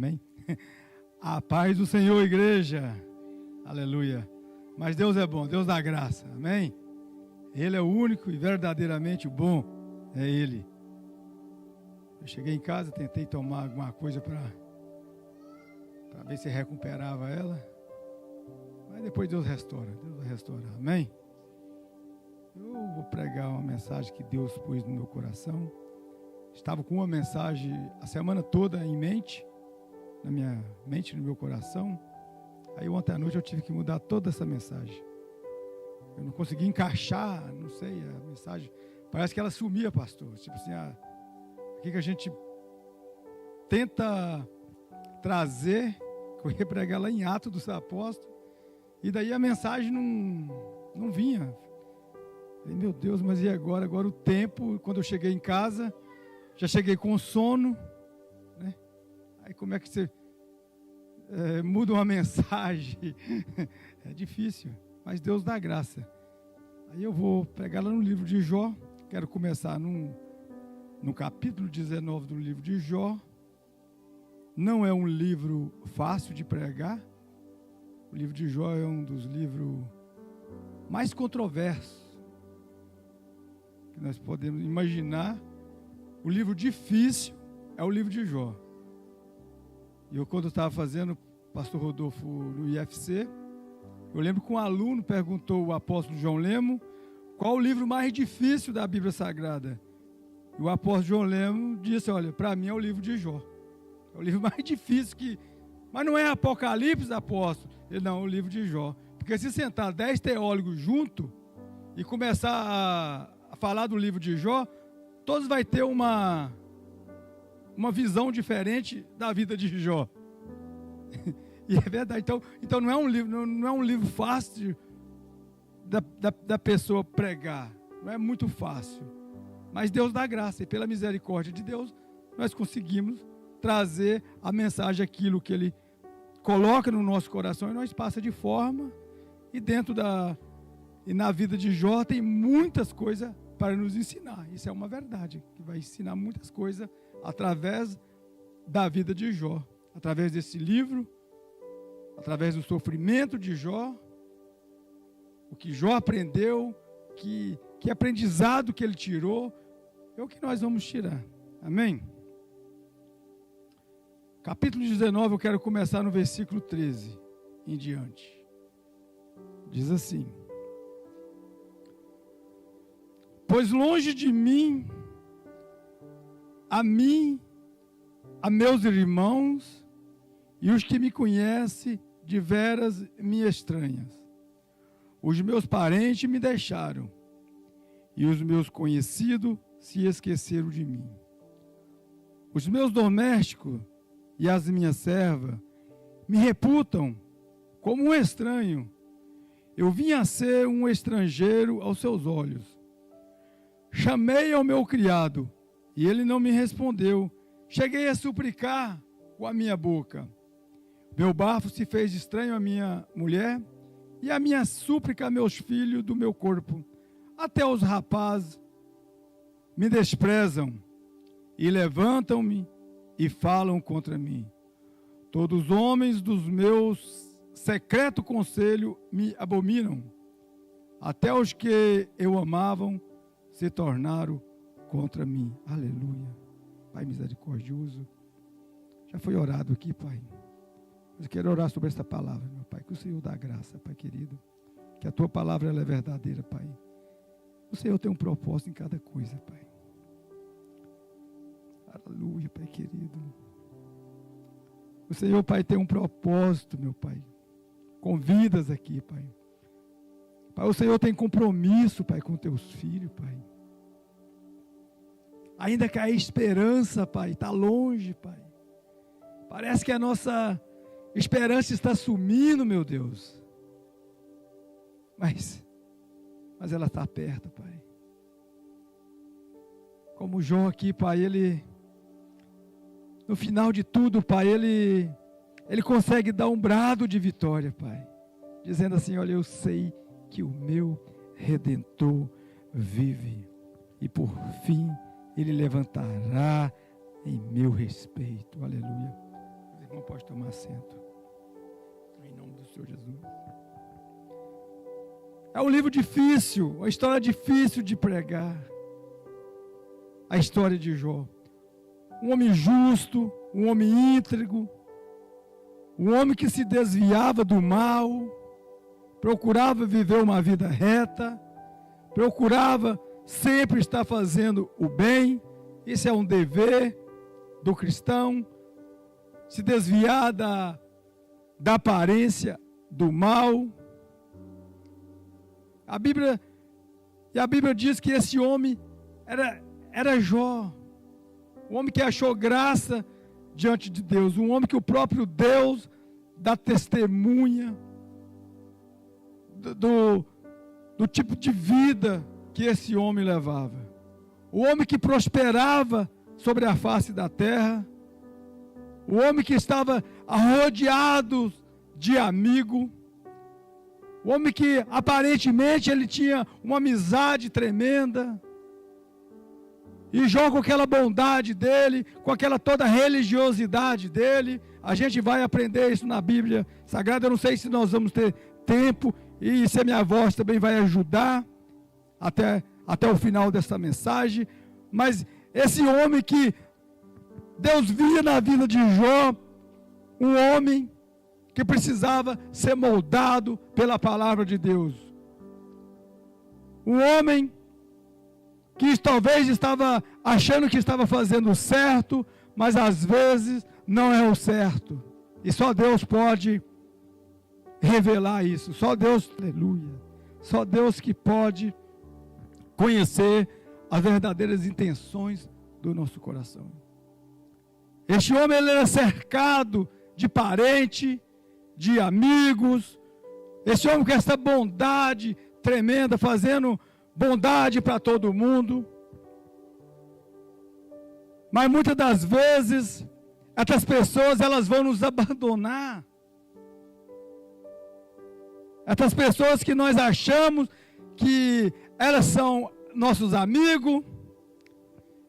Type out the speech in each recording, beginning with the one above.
Amém? A paz do Senhor, igreja. Aleluia. Mas Deus é bom, Deus dá graça. Amém? Ele é o único e verdadeiramente bom. É Ele. Eu cheguei em casa, tentei tomar alguma coisa para ver se recuperava ela. Mas depois Deus restaura. Deus vai restaurar. Amém? Eu vou pregar uma mensagem que Deus pôs no meu coração. Estava com uma mensagem a semana toda em mente, na minha mente, no meu coração. Aí ontem à noite eu tive que mudar toda essa mensagem. Eu não consegui encaixar, não sei, a mensagem. Parece que ela sumia, pastor. Tipo assim, o que a gente tenta trazer, que eu ia pregar lá em Atos dos Apóstolos, e daí a mensagem não vinha. Falei, meu Deus, mas e agora? Agora o tempo, quando eu cheguei em casa, já cheguei com sono, né? Aí como é que você muda uma mensagem? É difícil, mas Deus dá graça. Aí eu vou pregar lá no livro de Jó. Quero começar no capítulo 19 do livro de Jó. Não é um livro fácil de pregar. O livro de Jó é um dos livros mais controversos que nós podemos imaginar. O livro difícil é o livro de Jó. E eu, quando estava fazendo pastor Rodolfo no IFC, eu lembro que um aluno perguntou ao apóstolo João Lemo qual o livro mais difícil da Bíblia Sagrada. E o apóstolo João Lemo disse, olha, para mim é o livro de Jó. É o livro mais difícil mas não é Apocalipse, apóstolo. Ele, não, é o livro de Jó. Porque se sentar 10 teólogos juntos e começar a falar do livro de Jó, todos vão ter uma visão diferente da vida de Jó. E é verdade. Então não é um livro fácil da pessoa pregar. Não é muito fácil. Mas Deus dá graça. E pela misericórdia de Deus, nós conseguimos trazer a mensagem, aquilo que Ele coloca no nosso coração, e nós passa de forma. E na vida de Jó tem muitas coisas para nos ensinar. Isso é uma verdade, que vai ensinar muitas coisas através da vida de Jó, através desse livro, através do sofrimento de Jó, o que Jó aprendeu, que aprendizado que ele tirou, é o que nós vamos tirar. Amém? Capítulo 19, eu quero começar no versículo 13 em diante. Diz assim: pois longe de mim, a meus irmãos e os que me conhecem, de veras me estranhas. Os meus parentes me deixaram, e os meus conhecidos se esqueceram de mim. Os meus domésticos e as minhas servas me reputam como um estranho. Eu vim a ser um estrangeiro aos seus olhos. Chamei ao meu criado, e ele não me respondeu. Cheguei a suplicar com a minha boca. Meu bafo se fez estranho à minha mulher, e a minha súplica a meus filhos do meu corpo. Até os rapazes me desprezam, e levantam-me e falam contra mim. Todos os homens dos meus secreto conselho me abominam. Até os que eu amavam se tornaram contra mim. Aleluia. Pai misericordioso, já foi orado aqui, Pai. Mas eu quero orar sobre esta palavra, meu Pai. Que o Senhor dá graça, Pai querido. Que a Tua palavra ela é verdadeira, Pai. O Senhor tem um propósito em cada coisa, Pai. Aleluia, Pai querido. O Senhor, Pai, tem um propósito, meu Pai. Com vidas aqui, Pai. Pai, o Senhor tem compromisso, Pai, com Teus filhos, Pai. Ainda que a esperança, Pai, está longe, Pai. Parece que a nossa esperança está sumindo, meu Deus. Mas ela está perto, Pai. Como Jó aqui, Pai, ele, no final de tudo, Pai, ele consegue dar um brado de vitória, Pai. Dizendo assim, olha, eu sei que o meu Redentor vive. E por fim, Ele levantará em meu respeito. Aleluia. Pode tomar assento. Em nome do Senhor Jesus. É um livro difícil, uma história difícil de pregar. A história de Jó. Um homem justo, um homem íntegro, um homem que se desviava do mal, procurava viver uma vida reta, procurava sempre estar fazendo o bem. Isso é um dever do cristão, se desviar da aparência do mal. A Bíblia diz que esse homem era Jó, um homem que achou graça diante de Deus, um homem que o próprio Deus dá testemunha do tipo de vida que esse homem levava. O homem que prosperava sobre a face da terra, o homem que estava rodeado de amigos, o homem que aparentemente ele tinha uma amizade tremenda. E Jó, com aquela bondade dele, com aquela toda religiosidade dele, a gente vai aprender isso na Bíblia Sagrada. Eu não sei se nós vamos ter tempo, e se a minha voz também vai ajudar até o final dessa mensagem. Mas esse homem que Deus via na vida de Jó, um homem que precisava ser moldado pela palavra de Deus. Um homem que talvez estava achando que estava fazendo o certo, mas às vezes não é o certo. E só Deus pode revelar isso. Só Deus, aleluia. Só Deus que pode conhecer as verdadeiras intenções do nosso coração. Este homem, ele era cercado de parentes, de amigos. Esse homem com essa bondade tremenda, fazendo bondade para todo mundo. Mas muitas das vezes, essas pessoas, elas vão nos abandonar. Essas pessoas que nós achamos que elas são nossos amigos,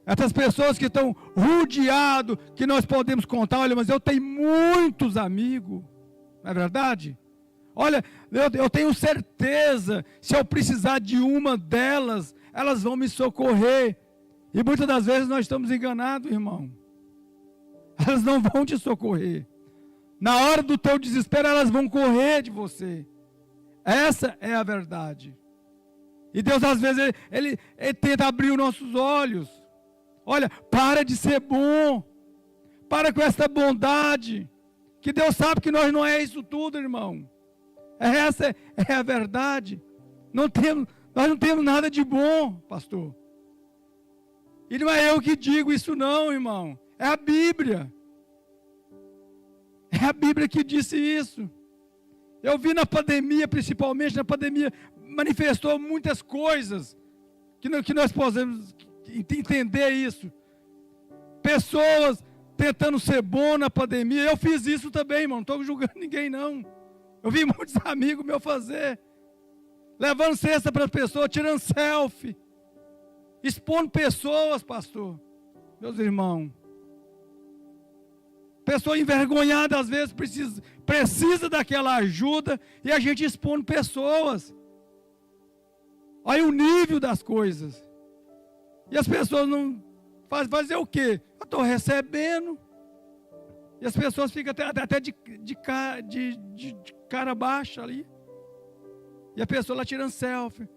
essas pessoas que estão rodeados, que nós podemos contar, olha, mas eu tenho muitos amigos, não é verdade? Olha, eu tenho certeza, se eu precisar de uma delas, elas vão me socorrer. E muitas das vezes nós estamos enganados, irmão. Elas não vão te socorrer. Na hora do teu desespero, elas vão correr de você. Essa é a verdade. E Deus, às vezes, ele tenta abrir os nossos olhos. Olha, para de ser bom. Para com essa bondade. Que Deus sabe que nós não é isso tudo, irmão. Essa é a verdade. Nós não temos nada de bom, pastor. E não é eu que digo isso não, irmão. É a Bíblia. É a Bíblia que disse isso. Eu vi na pandemia, principalmente na pandemia, manifestou muitas coisas que nós podemos entender isso. Pessoas tentando ser bom na pandemia. Eu fiz isso também, irmão. Não estou julgando ninguém, não. Eu vi muitos amigos meus fazer. Levando cesta para as pessoas, tirando selfie. Expondo pessoas, pastor. Meus irmãos. Pessoa envergonhada, às vezes, precisa daquela ajuda. E a gente expondo pessoas. Olha o nível das coisas. E as pessoas não fazer o quê? Eu estou recebendo. E as pessoas ficam até de cara baixa ali. E a pessoa lá tirando selfie.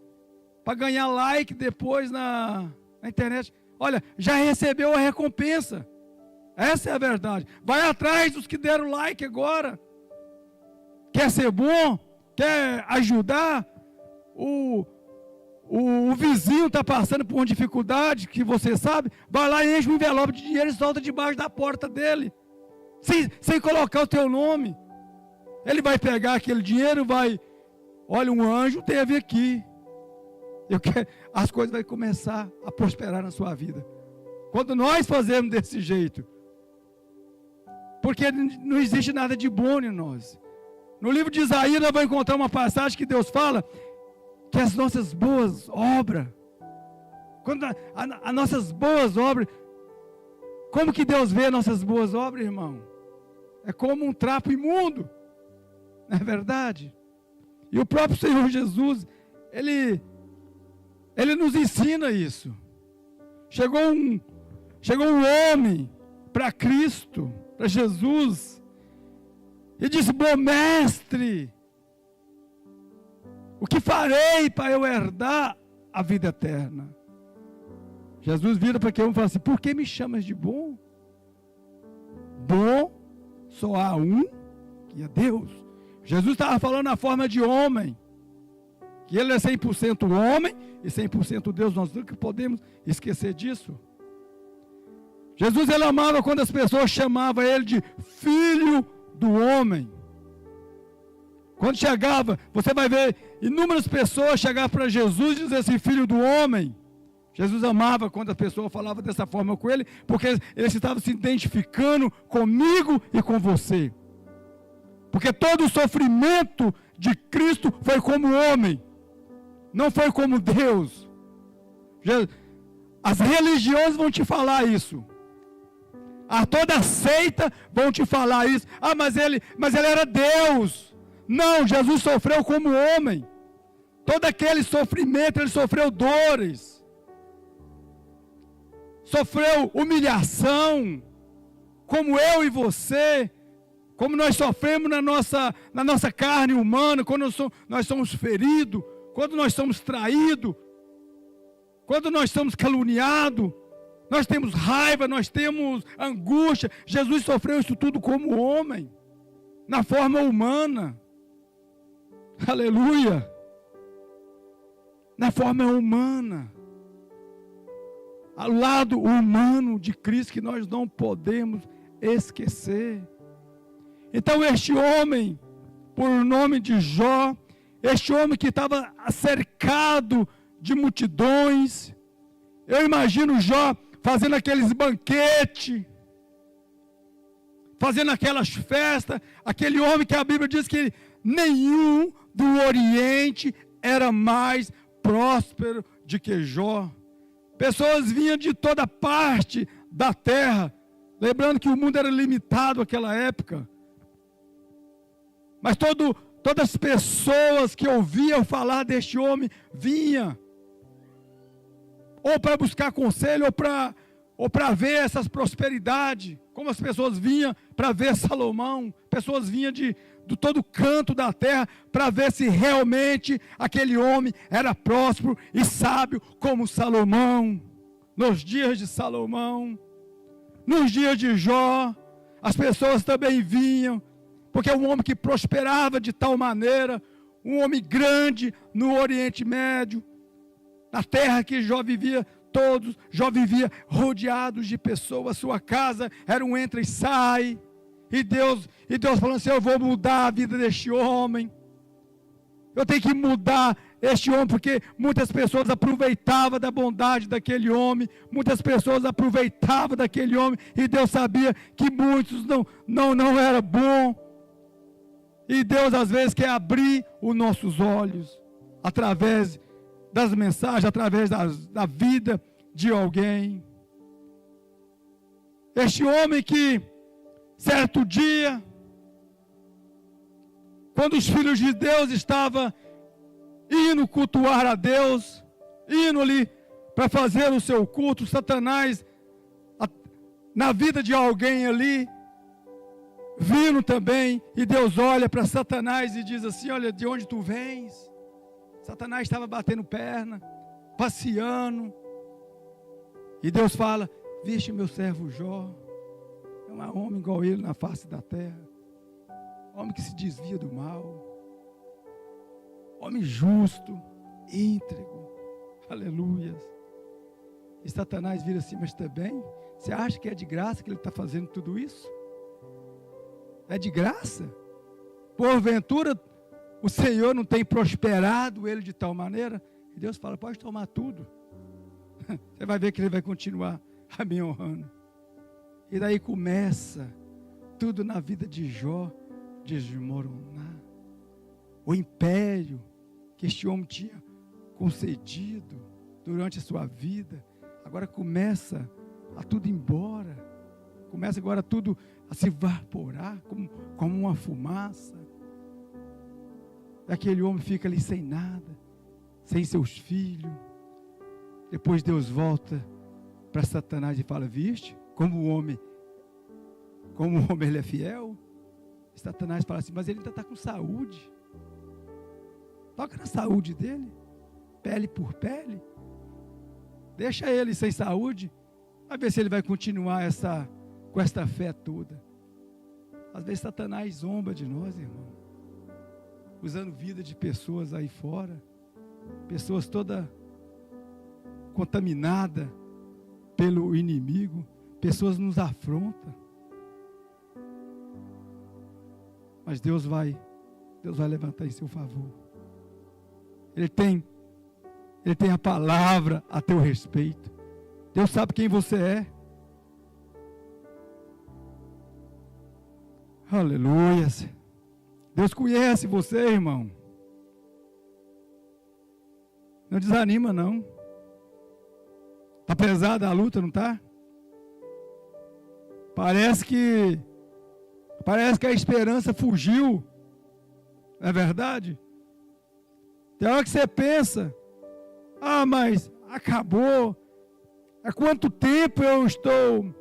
Para ganhar like depois na internet. Olha, já recebeu a recompensa. Essa é a verdade. Vai atrás dos que deram like agora. Quer ser bom? Quer ajudar? O vizinho está passando por uma dificuldade que você sabe. Vai lá e enche um envelope de dinheiro e solta debaixo da porta dele. Sem colocar o teu nome. Ele vai pegar aquele dinheiro e vai... Olha, um anjo teve aqui. As coisas vão começar a prosperar na sua vida. Quando nós fazemos desse jeito. Porque não existe nada de bom em nós. No livro de Isaías nós vamos encontrar uma passagem que Deus fala que as nossas boas obras, quando as nossas boas obras, como que Deus vê nossas boas obras, irmão? é como um trapo imundo, não é verdade? E o próprio Senhor Jesus, Ele nos ensina isso. Chegou um homem para Cristo, para Jesus, e disse: bom mestre, o que farei para eu herdar a vida eterna? Jesus vira para aquele homem e fala assim: por que me chamas de bom? Bom só há um, que é Deus. Jesus estava falando na forma de homem, que ele é 100% homem e 100% Deus. Nós nunca podemos esquecer disso. Jesus, ele amava quando as pessoas chamavam ele de filho do homem. Quando chegava, você vai ver inúmeras pessoas chegar para Jesus e dizer assim: filho do homem. Jesus amava quando a pessoa falava dessa forma com ele, porque ele estava se identificando comigo e com você. Porque todo o sofrimento de Cristo foi como homem, não foi como Deus. As religiões vão te falar isso. Toda seita vão te falar isso. Mas ele era Deus. Não, Jesus sofreu como homem. Todo aquele sofrimento, ele sofreu dores. Sofreu humilhação, como eu e você, como nós sofremos na nossa carne humana, quando nós somos feridos, quando nós somos traídos, quando nós somos caluniados, nós temos raiva, nós temos angústia. Jesus sofreu isso tudo como homem, na forma humana. Aleluia! Na forma humana. Ao lado humano de Cristo, que nós não podemos esquecer. Então este homem, por nome de Jó, este homem que estava cercado de multidões, eu imagino Jó fazendo aqueles banquetes, fazendo aquelas festas, aquele homem que a Bíblia diz que nenhum do Oriente era mais próspero do que Jó. Pessoas vinham de toda parte da terra, lembrando que o mundo era limitado naquela época. Mas todas as pessoas que ouviam falar deste homem vinham, ou para buscar conselho, ou para ver essas prosperidades, como as pessoas vinham para ver Salomão. Pessoas vinham de todo canto da terra para ver se realmente aquele homem era próspero e sábio como Salomão. Nos dias de Salomão, nos dias de Jó, as pessoas também vinham, porque é um homem que prosperava de tal maneira, um homem grande no Oriente Médio, na terra que Jó vivia. Jó vivia rodeado de pessoas, sua casa era um entra e sai. E Deus falando assim: eu vou mudar a vida deste homem. Eu tenho que mudar este homem, porque muitas pessoas aproveitavam da bondade daquele homem. Muitas pessoas aproveitavam daquele homem. E Deus sabia que muitos não era bom. E Deus às vezes quer abrir os nossos olhos, através das mensagens, através da vida de alguém. Este homem que, certo dia, quando os filhos de Deus estavam indo cultuar a Deus, indo ali para fazer o seu culto, Satanás, na vida de alguém ali, vindo também, e Deus olha para Satanás e diz assim: olha, de onde tu vens? Satanás estava batendo perna, passeando, e Deus fala: viste meu servo Jó, é um homem igual ele na face da terra, homem que se desvia do mal, homem justo, íntegro, aleluias. E Satanás vira assim: mas também, você acha que é de graça que ele está fazendo tudo isso? É de graça? Porventura o Senhor não tem prosperado ele de tal maneira? E Deus fala: pode tomar tudo. Você vai ver que ele vai continuar a me honrando. E daí começa tudo na vida de Jó desmoronar. O império que este homem tinha concedido durante a sua vida, agora começa a tudo ir embora. Começa agora tudo a se evaporar como uma fumaça. E aquele homem fica ali sem nada, sem seus filhos. Depois Deus volta para Satanás e fala: viste como o homem ele é fiel? Satanás fala assim: mas ele ainda está com saúde. Toca na saúde dele, pele por pele. Deixa ele sem saúde, vai ver se ele vai continuar com esta fé toda. Às vezes Satanás zomba de nós, irmão, usando vida de pessoas aí fora, pessoas toda contaminada pelo inimigo, pessoas nos afrontam. Mas Deus vai levantar em seu favor. Ele tem a palavra a teu respeito. Deus sabe quem você é. Aleluia. Deus conhece você, irmão. Não desanima, não. Está pesada a luta, não está? Parece que a esperança fugiu. Não é verdade? Tem hora que você pensa: ah, mas acabou. Há quanto tempo eu estou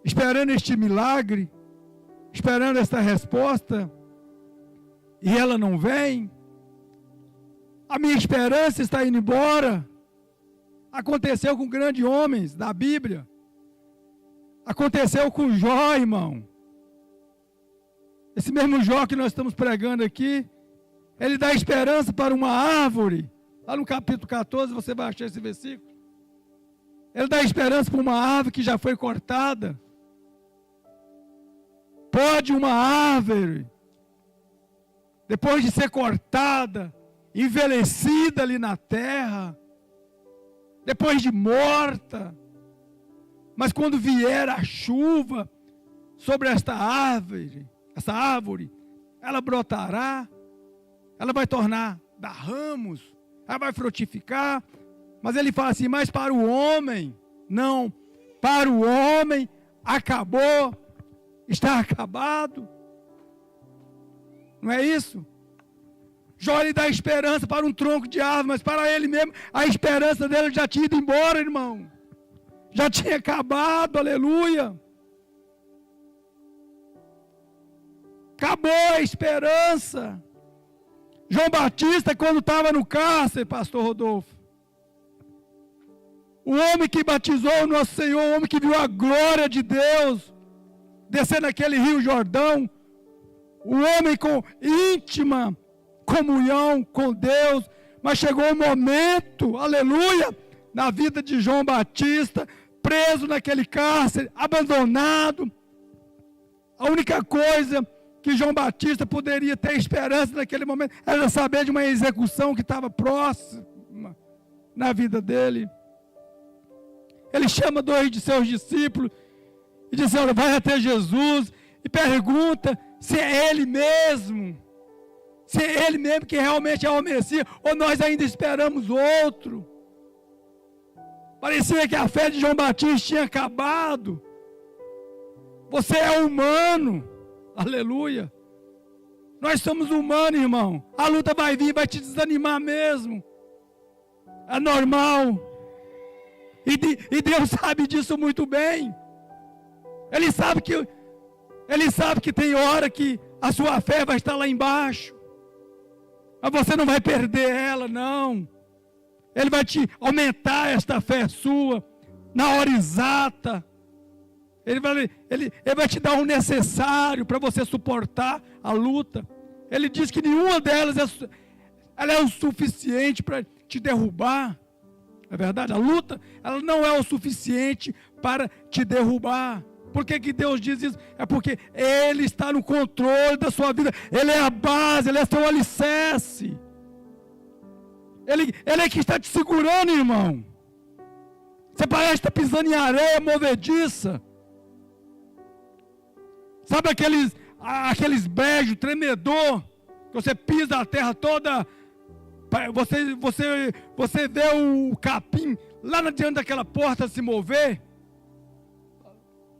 esperando este milagre, esperando esta resposta, e ela não vem? A minha esperança está indo embora. Aconteceu com grandes homens da Bíblia. Aconteceu com Jó, irmão. Esse mesmo Jó que nós estamos pregando aqui, ele dá esperança para uma árvore. Lá no capítulo 14, você vai achar esse versículo. Ele dá esperança para uma árvore que já foi cortada. Pode uma árvore, depois de ser cortada, envelhecida ali na terra, depois de morta, mas quando vier a chuva sobre esta árvore, ela brotará, ela vai dar ramos, ela vai frutificar. Mas ele fala assim: mas para o homem, não, para o homem acabou, está acabado. Não é isso? Jó lhe dá esperança para um tronco de árvore, mas para ele mesmo, a esperança dele já tinha ido embora, irmão. Já tinha acabado, aleluia. Acabou a esperança. João Batista, quando estava no cárcere, pastor Rodolfo, o homem que batizou o nosso Senhor, o homem que viu a glória de Deus descer naquele rio Jordão, o homem com íntima comunhão com Deus, mas chegou um momento, aleluia, na vida de João Batista, preso naquele cárcere, abandonado. A única coisa que João Batista poderia ter esperança naquele momento era saber de uma execução que estava próxima na vida dele. Ele chama 2 de seus discípulos e diz: olha, vai até Jesus e pergunta se é ele mesmo. Se é ele mesmo que realmente é o Messias, ou nós ainda esperamos outro. Parecia que a fé de João Batista tinha acabado. Você é humano, aleluia. Nós somos humanos, irmão. A luta vai vir, vai te desanimar mesmo. É normal. E Deus sabe disso muito bem. Ele sabe que tem hora que a sua fé vai estar lá embaixo. Mas você não vai perder ela, não. Ele vai te aumentar esta fé sua na hora exata. Ele vai te dar o necessário para você suportar a luta. Ele diz que nenhuma delas ela é o suficiente para te derrubar. É verdade? A luta, ela não é o suficiente para te derrubar. Por que Deus diz isso? É porque Ele está no controle da sua vida. Ele é a base, Ele é seu alicerce. Ele é que está te segurando, irmão. Você parece estar pisando em areia movediça. Sabe aqueles brejos tremedor, que você pisa a terra toda, você vê o capim lá diante daquela porta se mover?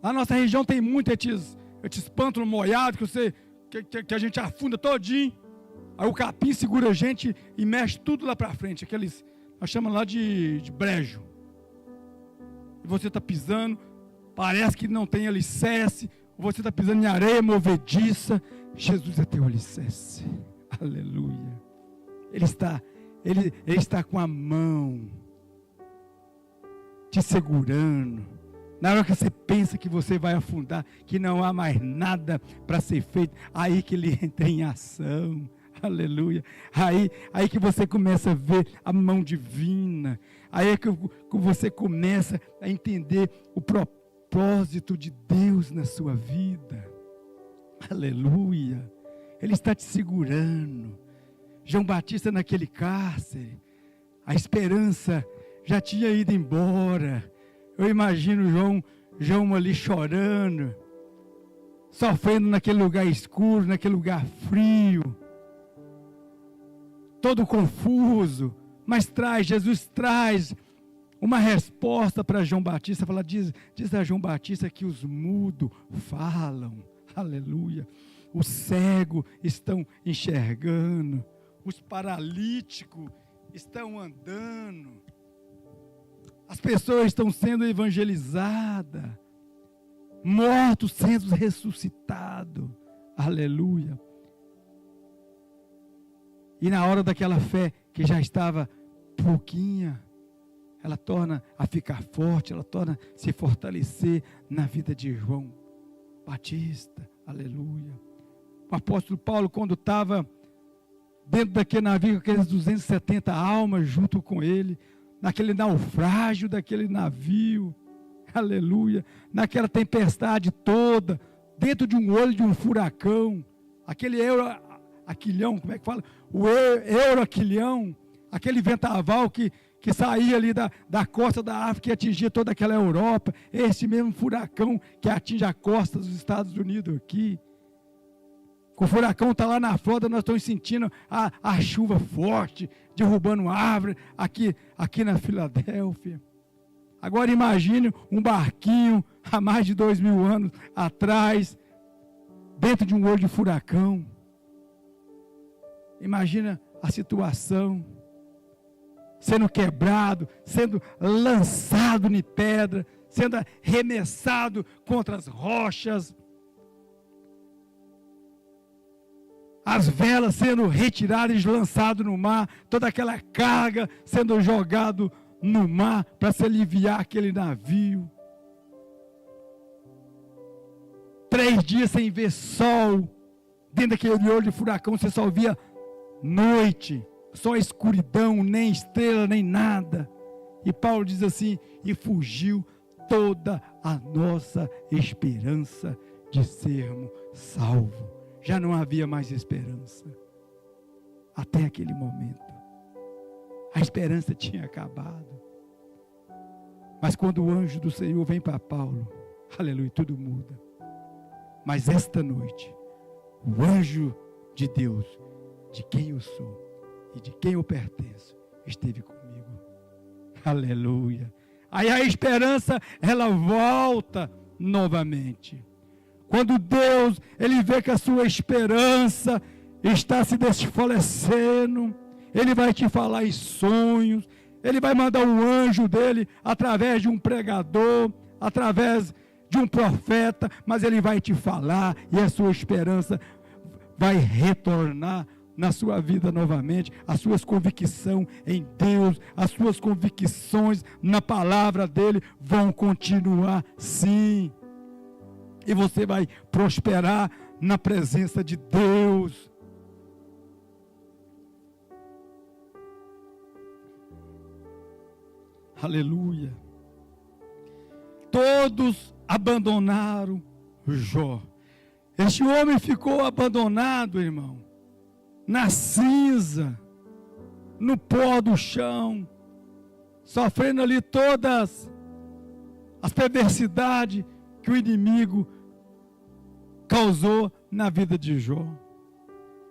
Na nossa região tem muito esses pântanos molhados que a gente afunda todinho. Aí o capim segura a gente e mexe tudo lá para frente. Nós chamamos lá de brejo. E você está pisando, parece que não tem alicerce. Você está pisando em areia movediça. Jesus é teu alicerce. Aleluia. Ele está com a mão te segurando. Na hora que você pensa que você vai afundar, que não há mais nada para ser feito, aí que ele entra em ação. Aleluia. Aí que você começa a ver a mão divina. Aí é que você começa a entender o propósito de Deus na sua vida. Aleluia. Ele está te segurando. João Batista naquele cárcere, a esperança já tinha ido embora. Eu imagino João ali chorando, sofrendo naquele lugar escuro, naquele lugar frio, todo confuso, mas Jesus traz uma resposta para João Batista. Diz a João Batista que os mudos falam, aleluia, os cegos estão enxergando, os paralíticos estão andando, as pessoas estão sendo evangelizadas, mortos sendo ressuscitados, aleluia. E na hora daquela fé que já estava pouquinha, ela torna a ficar forte, ela torna a se fortalecer na vida de João Batista, aleluia. O apóstolo Paulo, quando estava dentro daquele navio, com aqueles 270 almas junto com ele, naquele naufrágio daquele navio, aleluia, naquela tempestade toda, dentro de um olho de um furacão, aquele aquilhão, como é que fala? O euroaquilhão, aquele vendaval que saía ali da costa da África e atingia toda aquela Europa, esse mesmo furacão que atinge a costa dos Estados Unidos aqui. O furacão está lá na Flórida, nós estamos sentindo a chuva forte, derrubando árvore aqui na Filadélfia. Agora imagine um barquinho há mais de 2000 anos atrás, dentro de um olho de furacão. Imagina a situação, sendo quebrado, sendo lançado em pedra, sendo arremessado contra as rochas, as velas sendo retiradas e lançadas no mar, toda aquela carga sendo jogado no mar para se aliviar aquele navio. 3 dias sem ver sol, dentro daquele olho de furacão você só via noite, só escuridão, nem estrela, nem nada. E Paulo diz assim: e fugiu toda a nossa esperança de sermos salvos. Já não havia mais esperança. Até aquele momento. A esperança tinha acabado. Mas quando o anjo do Senhor vem para Paulo, aleluia, tudo muda. Mas esta noite, o anjo de Deus, de quem eu sou e de quem eu pertenço, esteve comigo. Aleluia. Aí a esperança, ela volta novamente. Quando Deus, Ele vê que a sua esperança está se desfalecendo, Ele vai te falar em sonhos, Ele vai mandar um anjo dEle, através de um pregador, através de um profeta, mas Ele vai te falar, e a sua esperança vai retornar na sua vida novamente, as suas convicções em Deus, as suas convicções na palavra dEle vão continuar sim. E você vai prosperar na presença de Deus. Aleluia. Todos abandonaram Jó. Este homem ficou abandonado, irmão, na cinza, no pó do chão, sofrendo ali todas as perversidades que o inimigo causou na vida de Jó.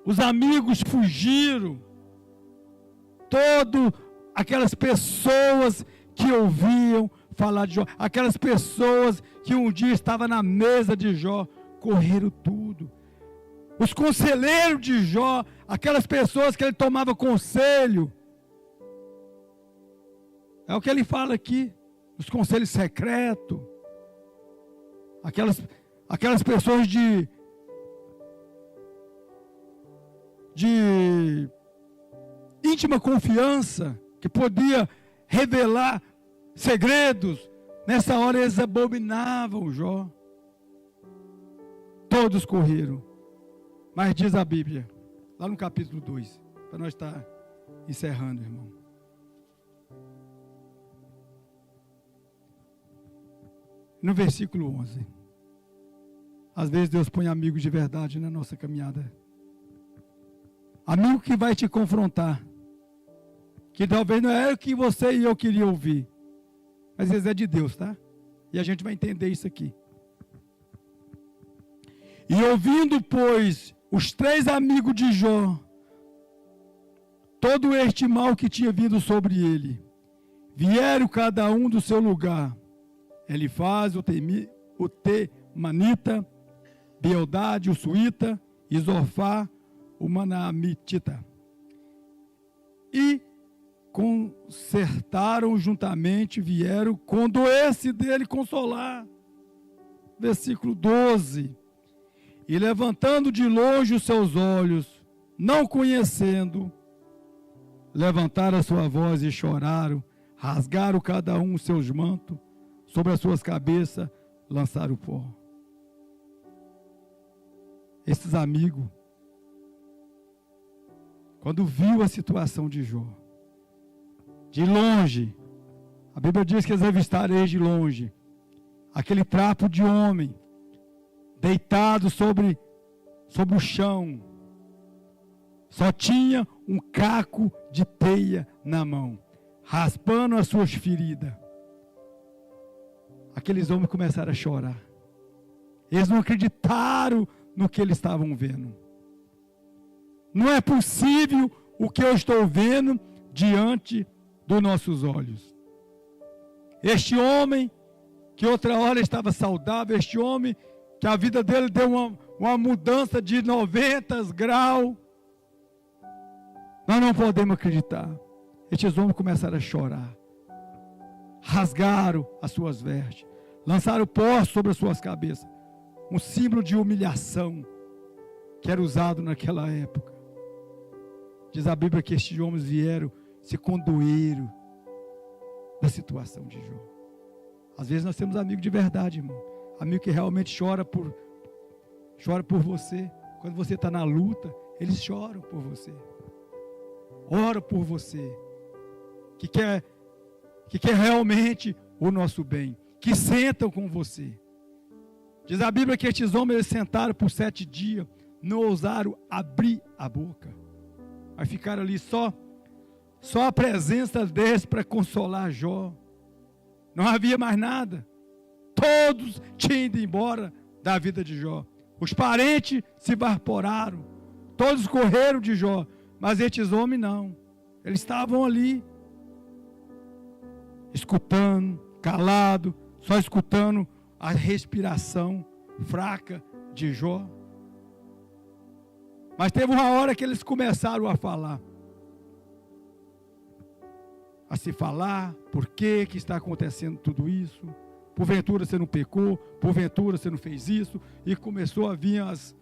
Os amigos fugiram, todas aquelas pessoas que ouviam falar de Jó. Aquelas pessoas que um dia estavam na mesa de Jó, correram tudo. Os conselheiros de Jó, aquelas pessoas que ele tomava conselho. É o que ele fala aqui, os conselhos secretos. Aquelas pessoas de íntima confiança, que podia revelar segredos. Nessa hora eles abominavam Jó. Todos correram. Mas diz a Bíblia, lá no capítulo 2, para nós estar encerrando, irmão. No versículo 11. Às vezes Deus põe amigos de verdade na nossa caminhada. Amigo que vai te confrontar. Que talvez não é o que você e eu queria ouvir. Mas às vezes é de Deus, tá? E a gente vai entender isso aqui. E ouvindo, pois, os 3 amigos de Jó, todo este mal que tinha vindo sobre ele, vieram cada um do seu lugar. Elifaz, o Temanita, Beldade, o Suíta, e Zofar, o Manamitita. E consertaram juntamente, vieram com doesse dele consolar. Versículo 12. E levantando de longe os seus olhos, não conhecendo, levantaram a sua voz e choraram, rasgaram cada um os seus mantos, sobre as suas cabeças lançaram o pó. Esses amigos, quando viu a situação de Jó, de longe, a Bíblia diz que eles avistaram ele de longe, aquele trapo de homem, deitado sobre o chão, só tinha um caco de teia na mão, raspando as suas feridas. Aqueles homens começaram a chorar. Eles não acreditaram no que eles estavam vendo. Não é possível o que eu estou vendo diante dos nossos olhos. Este homem, que outra hora estava saudável, este homem, que a vida dele deu uma mudança de 90 graus. Nós não podemos acreditar. Estes homens começaram a chorar. Rasgaram as suas vestes. Lançaram pó sobre as suas cabeças. Um símbolo de humilhação que era usado naquela época. Diz a Bíblia que estes homens vieram, se condoeram da situação de Jó. Às vezes nós temos amigos de verdade, irmão. Amigo que realmente chora por você. Quando você está na luta, eles choram por você. Oram por você. Que quer realmente o nosso bem. Que sentam com você. Diz a Bíblia que estes homens eles sentaram por 7 dias. Não ousaram abrir a boca. Mas ficaram ali só a presença deles para consolar Jó. Não havia mais nada. Todos tinham ido embora da vida de Jó. Os parentes se evaporaram. Todos correram de Jó. Mas estes homens não. Eles estavam ali, escutando, calado, só escutando a respiração fraca de Jó. Mas teve uma hora que eles começaram a falar. A se falar, por que está acontecendo tudo isso? Porventura você não pecou, porventura você não fez isso, e começou a vir as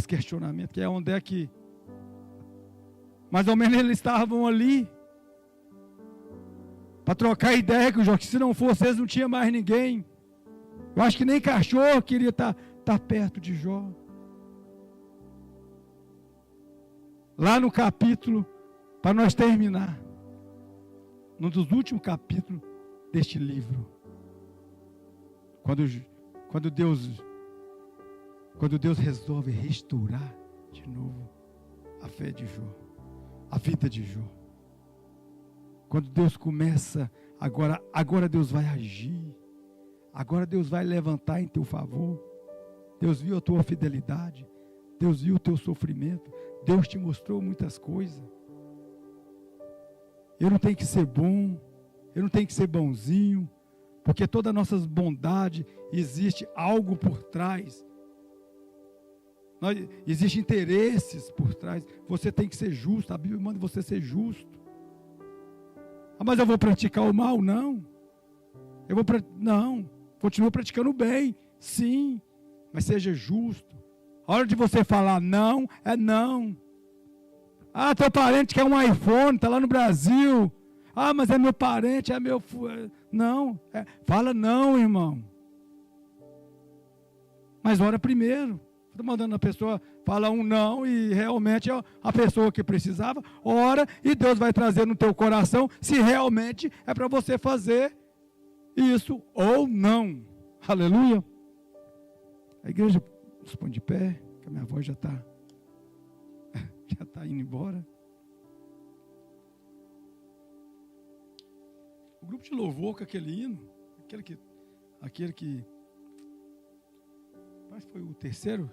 questionamentos, que é onde é que, mais ou menos eles estavam ali, para trocar ideia com o Jó, que se não fosse eles não tinha mais ninguém. Eu acho que nem cachorro queria estar perto de Jó. Lá no capítulo, para nós terminar, num dos últimos capítulos deste livro, quando Deus resolve restaurar de novo a fé de Jó, a vida de Jó. Quando Deus começa, agora Deus vai agir, agora Deus vai levantar em teu favor. Deus viu a tua fidelidade, Deus viu o teu sofrimento, Deus te mostrou muitas coisas. Eu não tenho que ser bom, eu não tenho que ser bonzinho, Porque toda a nossa bondade existe algo por trás. Existem interesses por trás. Você tem que ser justo. A Bíblia manda você ser justo. Mas eu vou praticar o mal? Não. Não. Continua praticando o bem. Sim. Mas seja justo. A hora de você falar não, é não. Teu parente quer um iPhone, está lá no Brasil. Mas é meu parente, é meu... Não. Fala não, irmão. Mas ora primeiro. Estou mandando a pessoa falar um não e realmente é a pessoa que precisava. Ora e Deus vai trazer no teu coração se realmente é para você fazer isso ou não. Aleluia. A igreja se põe de pé, que a minha voz já está indo embora. O grupo de louvor com aquele hino, aquele que mas foi o terceiro?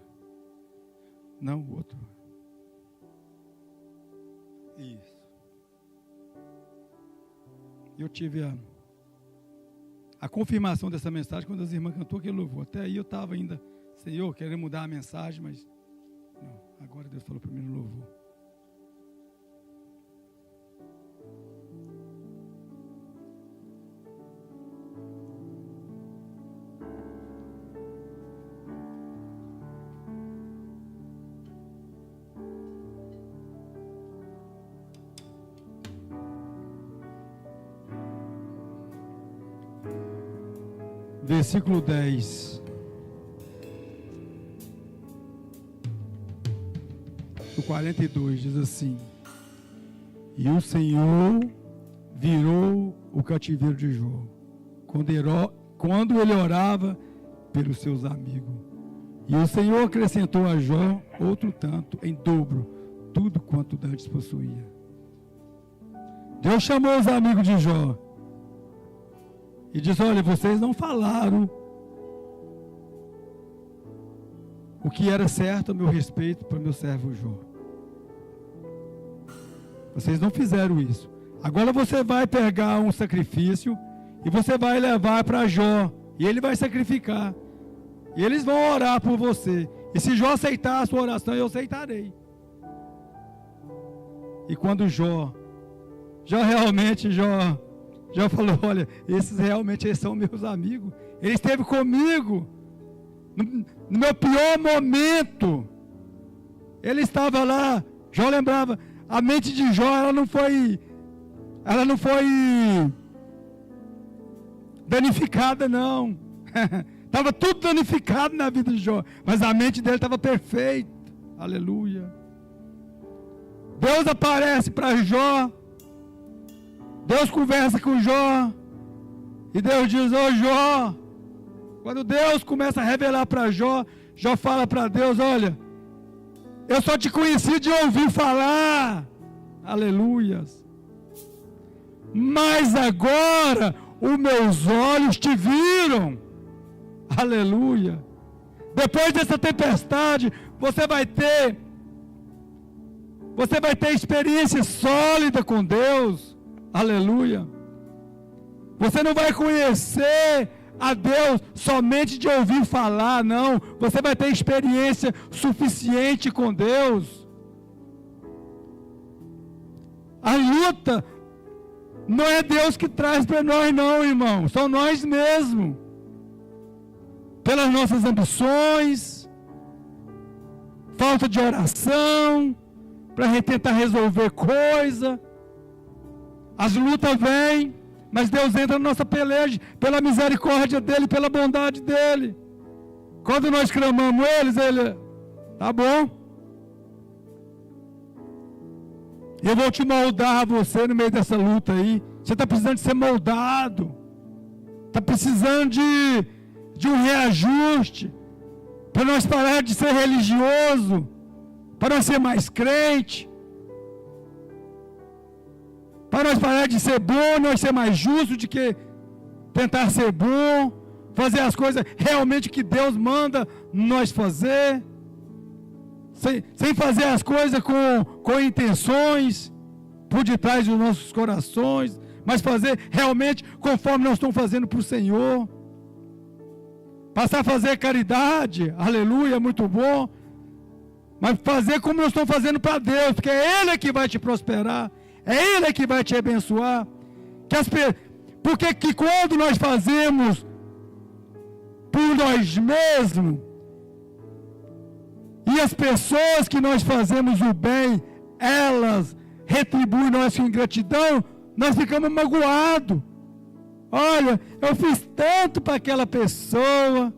Não, o outro. Isso. Eu tive a confirmação dessa mensagem quando as irmãs cantou aquele louvor. Até aí eu estava ainda, Senhor, querendo mudar a mensagem, mas não, agora Deus falou para mim no louvor. Versículo 10. O 42 diz assim: E o Senhor virou o cativeiro de Jó, quando ele orava pelos seus amigos. E o Senhor acrescentou a Jó outro tanto, em dobro, tudo quanto dantes possuía. Deus chamou os amigos de Jó e diz: olha, vocês não falaram o que era certo a meu respeito para meu servo Jó. Vocês não fizeram isso. Agora você vai pegar um sacrifício e você vai levar para Jó, e ele vai sacrificar, e eles vão orar por você, e se Jó aceitar a sua oração, eu aceitarei. E quando Jó falou: olha, esses são meus amigos, ele esteve comigo no meu pior momento, ele estava lá. Jó lembrava, a mente de Jó, ela não foi danificada, não. Estava tudo danificado na vida de Jó, mas a mente dele estava perfeita. Aleluia. Deus aparece para Jó, Deus conversa com Jó, e Deus diz: ô Jó. Quando Deus começa a revelar para Jó, Jó fala para Deus: olha, eu só te conheci de ouvir falar. Aleluias. Mas agora os meus olhos te viram. Aleluia. Depois dessa tempestade, você vai ter experiência sólida com Deus. Aleluia. Você não vai conhecer a Deus somente de ouvir falar, não. Você vai ter experiência suficiente com Deus. A luta não é Deus que traz para nós, não, irmão. São nós mesmos. Pelas nossas ambições, falta de oração, para tentar resolver coisa. As lutas vêm, mas Deus entra na nossa peleja, pela misericórdia dEle, pela bondade dEle. Quando nós clamamos Ele, tá bom? Eu vou te moldar você no meio dessa luta aí. Você está precisando de ser moldado. Está precisando de um reajuste. Para nós parar de ser religioso. Para nós ser mais crente. Para nós parar de ser bom, nós ser mais justos do que tentar ser bom. Fazer as coisas realmente que Deus manda nós fazer. Sem fazer as coisas com intenções por detrás dos nossos corações, mas fazer realmente conforme nós estamos fazendo para o Senhor. Passar a fazer caridade, aleluia, muito bom. Mas fazer como nós estamos fazendo para Deus, porque é Ele que vai te prosperar, é Ele que vai te abençoar. Porque que quando nós fazemos por nós mesmos, e as pessoas que nós fazemos o bem, elas retribuem nossa ingratidão, nós ficamos magoados. Olha, eu fiz tanto para aquela pessoa,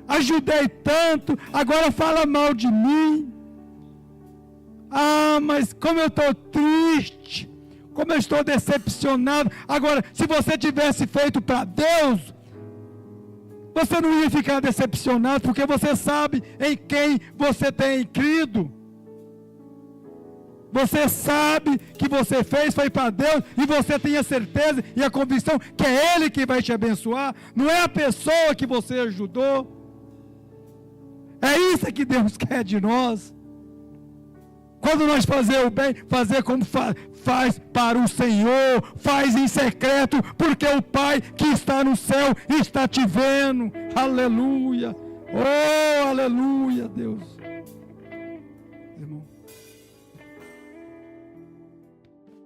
ajudei tanto, agora fala mal de mim. Ah, mas como eu estou triste, como eu estou decepcionado. Agora, se você tivesse feito para Deus, você não ia ficar decepcionado, porque você sabe em quem você tem crido. Você sabe que você fez, foi para Deus, e você tem a certeza e a convicção que é Ele que vai te abençoar, não é a pessoa que você ajudou. É isso que Deus quer de nós. Quando nós fazer o bem, fazer como faz para o Senhor, faz em secreto, porque o Pai que está no céu está te vendo. Aleluia, oh aleluia, Deus.